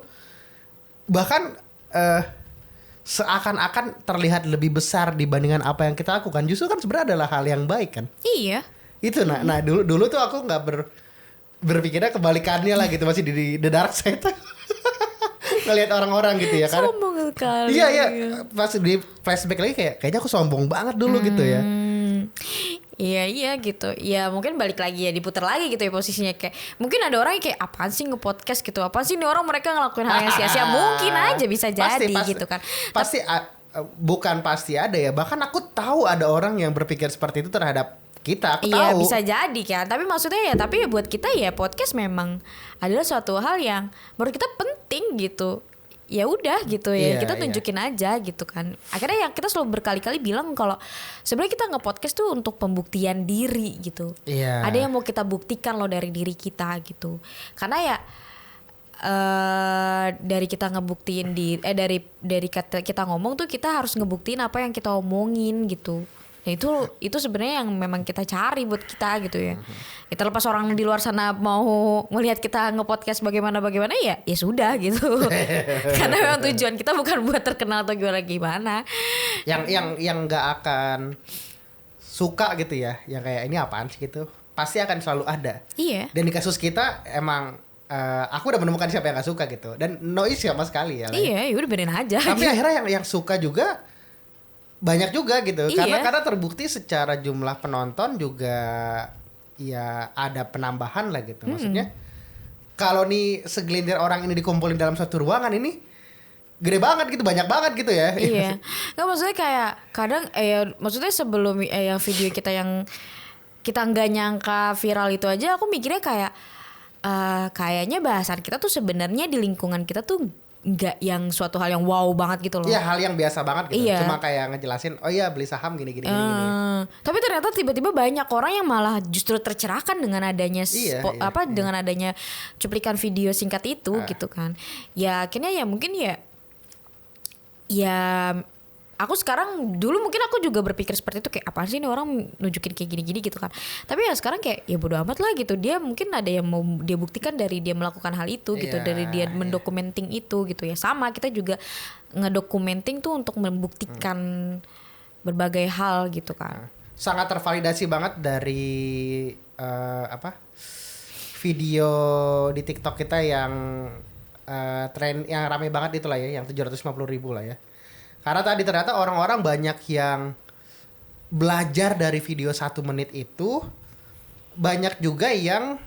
bahkan seakan-akan terlihat lebih besar dibandingkan apa yang kita lakukan. Justru kan sebenarnya adalah hal yang baik kan. Iya. Itu nah dulu tuh aku nggak berpikirnya kebalikannya lah gitu, masih di the dark side. Ngelihat orang-orang gitu ya kan. Sombong sekali. Iya. Pas di flashback lagi kayaknya aku sombong banget dulu gitu ya. Iya gitu. Ya mungkin balik lagi ya, diputar lagi gitu ya posisinya, kayak mungkin ada orang yang kayak apaan sih nge-podcast gitu, apaan sih nih orang mereka ngelakuin hal yang sia-sia. Mungkin aja bisa jadi gitu kan. Pasti bukan pasti ada ya, bahkan aku tahu ada orang yang berpikir seperti itu terhadap kita, aku tahu. Bisa jadi kan. Tapi maksudnya ya, tapi buat kita ya podcast memang adalah suatu hal yang menurut kita penting gitu. Ya udah gitu ya, kita tunjukin aja gitu kan. Akhirnya yang kita selalu berkali-kali bilang kalau sebenarnya kita nge-podcast tuh untuk pembuktian diri gitu. Ada yang mau kita buktikan loh dari diri kita gitu. Karena ya dari kita ngebuktiin dari kita ngomong tuh kita harus ngebuktiin apa yang kita omongin gitu. Ya itu sebenarnya yang memang kita cari buat kita gitu ya. Kita lepas orang di luar sana mau melihat kita nge-podcast bagaimana ya sudah gitu. Karena memang tujuan kita bukan buat terkenal atau gimana. Yang nggak akan suka gitu ya, yang kayak ini apaan sih gitu, pasti akan selalu ada. Iya. Dan di kasus kita emang aku udah menemukan siapa yang gak suka gitu, dan noise sama sekali ya. Iya, udah benerin aja. Tapi akhirnya yang suka juga banyak juga gitu. Karena terbukti secara jumlah penonton juga ya ada penambahan lah gitu. Maksudnya kalau nih segelintir orang ini dikumpulin dalam satu ruangan ini gede banget gitu, banyak banget gitu ya. Iya. Nggak, maksudnya kayak kadang maksudnya sebelum yang video kita yang kita nggak nyangka viral itu aja, aku mikirnya kayak kayaknya bahasan kita tuh sebenarnya di lingkungan kita tuh nggak yang suatu hal yang wow banget gitu loh. Iya, hal yang biasa banget gitu. Iya. Cuma kayak ngejelasin, oh iya beli saham gini. Tapi ternyata tiba-tiba banyak orang yang malah justru tercerahkan dengan adanya dengan adanya cuplikan video singkat itu gitu kan. Ya akhirnya ya mungkin ya aku sekarang dulu mungkin aku juga berpikir seperti itu, kayak apaan sih ini orang nunjukin kayak gini-gini gitu kan. Tapi ya sekarang kayak ya bodo amat lah gitu. Dia mungkin ada yang mau dia buktikan dari dia melakukan hal itu gitu, dari dia mendokumenting itu gitu ya. Sama kita juga ngedokumenting tuh untuk membuktikan berbagai hal gitu kan. Sangat tervalidasi banget dari video di TikTok kita yang tren yang rame banget itu lah ya, yang 750.000 lah ya. Karena tadi ternyata orang-orang banyak yang belajar dari video 1 menit itu, banyak juga yang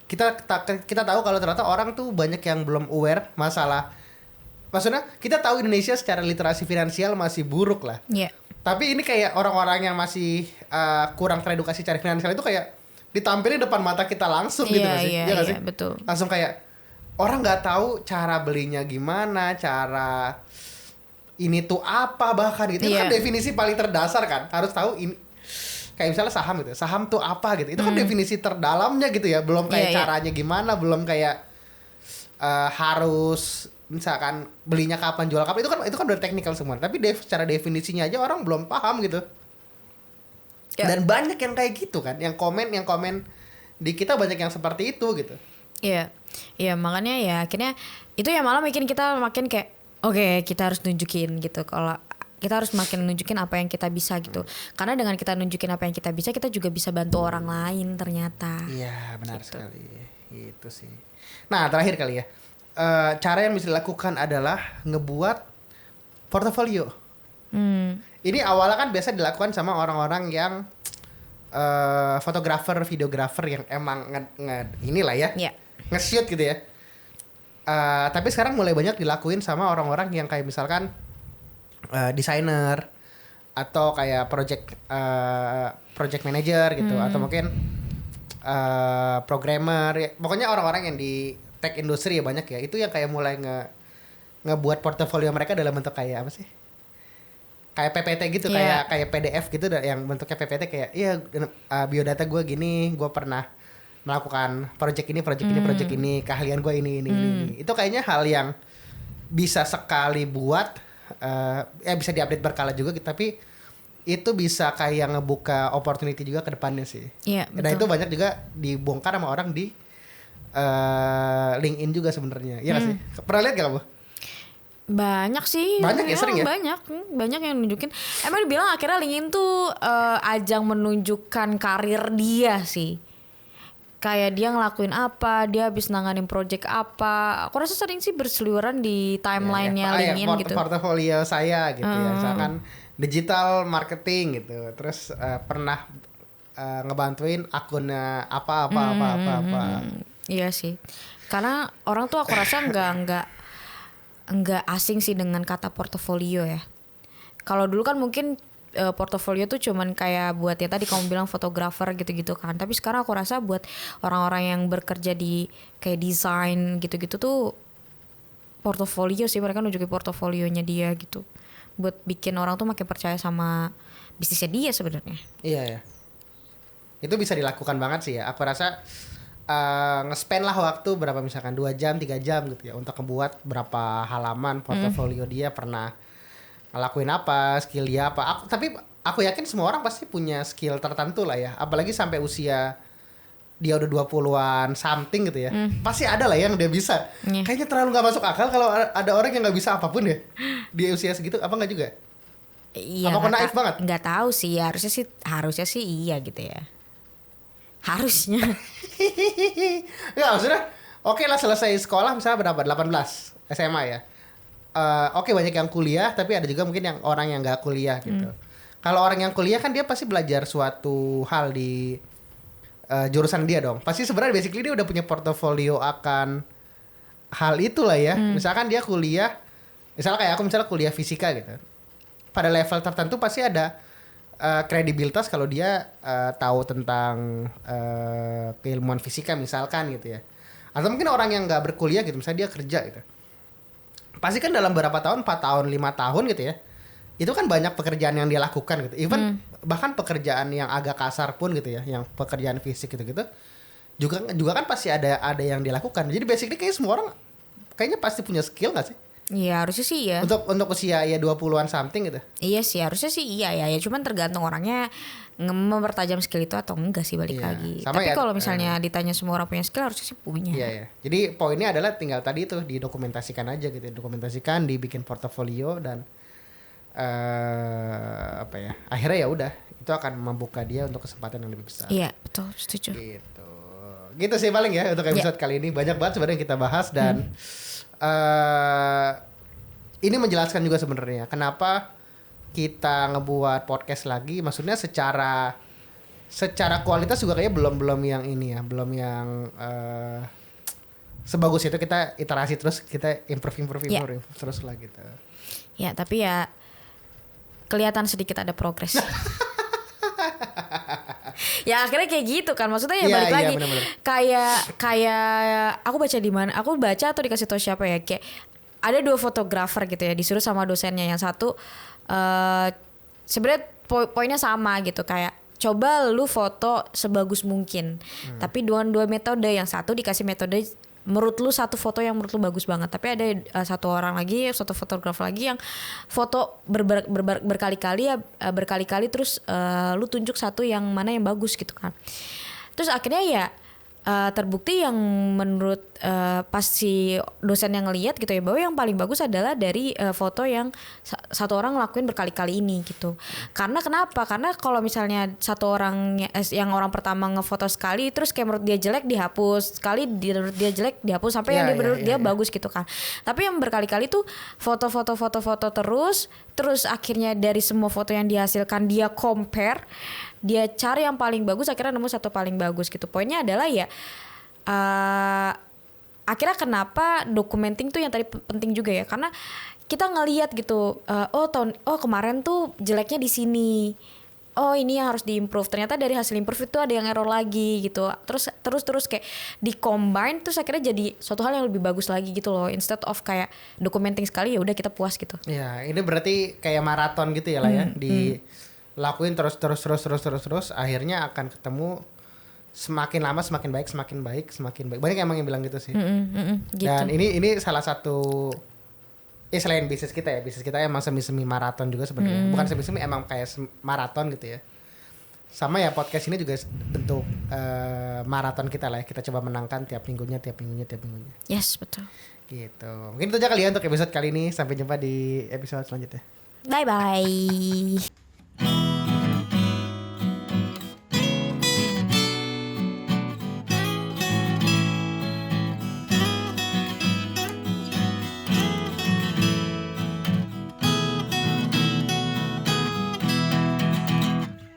kita tahu kalau ternyata orang tuh banyak yang belum aware masalah. Maksudnya kita tahu Indonesia secara literasi finansial masih buruk lah. Iya. Tapi ini kayak orang-orang yang masih kurang teredukasi secara finansial itu kayak ditampilin depan mata kita langsung gitu gak sih? Iya gak sih? Betul. Langsung kayak orang nggak tahu cara belinya gimana, cara ini tuh apa bahkan gitu. Itu kan definisi paling terdasar kan. Harus tahu ini. Kayak misalnya saham gitu. Saham tuh apa gitu. Itu kan definisi terdalamnya gitu ya. Belum kayak caranya gimana, belum kayak harus misalkan belinya kapan, jual kapan. Itu kan udah teknikal semua. Tapi secara definisinya aja orang belum paham gitu. Dan banyak yang kayak gitu kan. Yang komen di kita banyak yang seperti itu gitu. Iya. Iya, makanya ya akhirnya itu ya malah bikin kita makin kayak oke, kita harus nunjukin gitu. Kalau kita harus makin nunjukin apa yang kita bisa gitu. Karena dengan kita nunjukin apa yang kita bisa, kita juga bisa bantu orang lain ternyata. Iya, benar gitu. Sekali. Itu sih. Nah, terakhir kali ya. Cara yang bisa dilakukan adalah ngebuat portofolio. Ini awalnya kan biasa dilakukan sama orang-orang yang fotografer, videografer yang emang inilah ya. Yeah. Nge-shoot gitu ya. Tapi sekarang mulai banyak dilakuin sama orang-orang yang kayak misalkan desainer atau kayak project manager gitu, atau mungkin programmer ya. Pokoknya orang-orang yang di tech industry ya banyak ya. Itu yang kayak mulai ngebuat portofolio mereka dalam bentuk kayak apa sih? Kayak PPT gitu, kayak PDF gitu yang bentuknya PPT kayak iya biodata gue gini, gue pernah melakukan project ini, keahlian gue ini. Itu kayaknya hal yang bisa sekali buat bisa diupdate berkala juga gitu, tapi itu bisa kayak ngebuka opportunity juga ke depannya sih. Iya, betul. Dan itu banyak juga dibongkar sama orang di LinkedIn juga sebenarnya. Iya gak sih? Pernah lihat gak kamu? Banyak sih. Banyak ya, sering ya? Banyak yang nunjukin. Emang dibilang akhirnya LinkedIn tuh ajang menunjukkan karir dia sih. Kayak dia ngelakuin apa, dia habis nanganin project apa. Aku rasa sering sih berseliweran di timeline-nya LinkedIn gitu. Portofolio saya gitu ya, misalkan digital marketing gitu. Terus pernah ngebantuin akunnya apa. Iya sih. Karena orang tuh aku rasa nggak asing sih dengan kata portofolio ya. Kalau dulu kan mungkin portofolio tuh cuman kayak buat ya tadi kamu bilang fotografer gitu-gitu kan. Tapi sekarang aku rasa buat orang-orang yang bekerja di kayak desain gitu-gitu tuh portofolio sih, mereka nunjukin portofolionya dia gitu. Buat bikin orang tuh makin percaya sama bisnisnya dia sebenarnya. Iya ya. Itu bisa dilakukan banget sih ya. Aku rasa nge-spend lah waktu berapa misalkan 2 jam 3 jam gitu ya untuk ngebuat berapa halaman portofolio dia pernah ngelakuin apa, skill dia apa. Tapi aku yakin semua orang pasti punya skill tertentu lah ya. Apalagi sampai usia dia udah 20-an something gitu ya. Pasti ada lah yang dia bisa. Kayaknya terlalu gak masuk akal kalau ada orang yang gak bisa apapun ya. Di usia segitu, apa gak juga? Iya, apa naif banget? Gak tahu sih, harusnya sih iya gitu ya. Harusnya. Nggak, maksudnya oke lah selesai sekolah misalnya berapa? 18 SMA ya. Oke, banyak yang kuliah, tapi ada juga mungkin yang orang yang nggak kuliah gitu. Kalau orang yang kuliah kan dia pasti belajar suatu hal di jurusan dia dong. Pasti sebenarnya basically dia udah punya portofolio akan hal itulah ya. Misalkan dia kuliah, misalnya kayak aku misalnya kuliah fisika gitu. Pada level tertentu pasti ada kredibilitas kalau dia tahu tentang keilmuan fisika misalkan gitu ya. Atau mungkin orang yang nggak berkuliah gitu, misalnya dia kerja gitu. Pasti kan dalam berapa tahun, 4 tahun, 5 tahun gitu ya. Itu kan banyak pekerjaan yang dia lakukan gitu. Even bahkan pekerjaan yang agak kasar pun gitu ya, yang pekerjaan fisik gitu-gitu. Juga kan pasti ada yang dia lakukan. Jadi basically kayak semua orang kayaknya pasti punya skill nggak sih? Iya harusnya sih ya. Untuk usia ya 20-an something gitu. Iya sih harusnya sih iya ya. Cuman tergantung orangnya mempertajam skill itu atau enggak sih balik lagi. Tapi kalau misalnya ditanya semua orang punya skill harusnya sih punya. Iya ya. Jadi poinnya adalah tinggal tadi itu didokumentasikan aja gitu. Dokumentasikan, dibikin portofolio dan apa ya? Akhirnya ya udah itu akan membuka dia untuk kesempatan yang lebih besar. Iya betul, setuju. Gitu sih paling ya untuk episode kali ini. Banyak banget sebenarnya yang kita bahas dan ini menjelaskan juga sebenarnya kenapa kita ngebuat podcast lagi. Maksudnya secara kualitas juga kayaknya belum yang ini ya, belum yang sebagus itu. Kita iterasi terus, kita improve terus lah gitu. Ya tapi ya kelihatan sedikit ada progres. Ya akhirnya kayak gitu kan, maksudnya ya balik lagi bener-bener. kayak aku baca atau dikasih tau siapa ya, kayak ada 2 fotografer gitu ya, disuruh sama dosennya. Yang satu sebenarnya poinnya sama gitu, kayak coba lu foto sebagus mungkin, tapi dua metode. Yang satu dikasih metode menurut lu satu foto yang menurut lu bagus banget, tapi ada satu fotografer lagi yang foto berkali-kali terus lu tunjuk satu yang mana yang bagus gitu kan. Terus akhirnya ya terbukti yang menurut pas si dosen yang ngeliat gitu ya, bahwa yang paling bagus adalah dari foto yang satu orang ngelakuin berkali-kali ini gitu. Karena kenapa? Karena kalau misalnya satu orang yang orang pertama ngefoto sekali terus kayak menurut dia jelek dihapus, sekali menurut dia jelek dihapus, sampai yang menurut dia bagus gitu kan. Tapi yang berkali-kali tuh foto terus akhirnya dari semua foto yang dihasilkan dia compare, dia cari yang paling bagus, akhirnya nemu satu paling bagus gitu. Poinnya adalah ya akhirnya kenapa documenting tuh yang tadi penting juga ya, karena kita ngelihat gitu, kemarin tuh jeleknya di sini, ini yang harus diimprove, ternyata dari hasil improve itu ada yang error lagi gitu, terus kayak di-combine, terus akhirnya jadi suatu hal yang lebih bagus lagi gitu loh, instead of kayak documenting sekali ya udah kita puas gitu. Ya ini berarti kayak maraton gitu ya lah ya, dilakuin terus akhirnya akan ketemu semakin lama semakin baik. Banyak emang yang bilang gitu sih. Gitu. Dan ini salah satu selain bisnis kita emang semi maraton juga sebenarnya. Bukan semi emang kayak maraton gitu ya. Sama ya podcast ini juga bentuk maraton kita lah ya. Kita coba menangkan tiap minggunya. Yes, betul. Gitu. Mungkin itu aja kali ya untuk episode kali ini. Sampai jumpa di episode selanjutnya. Bye bye.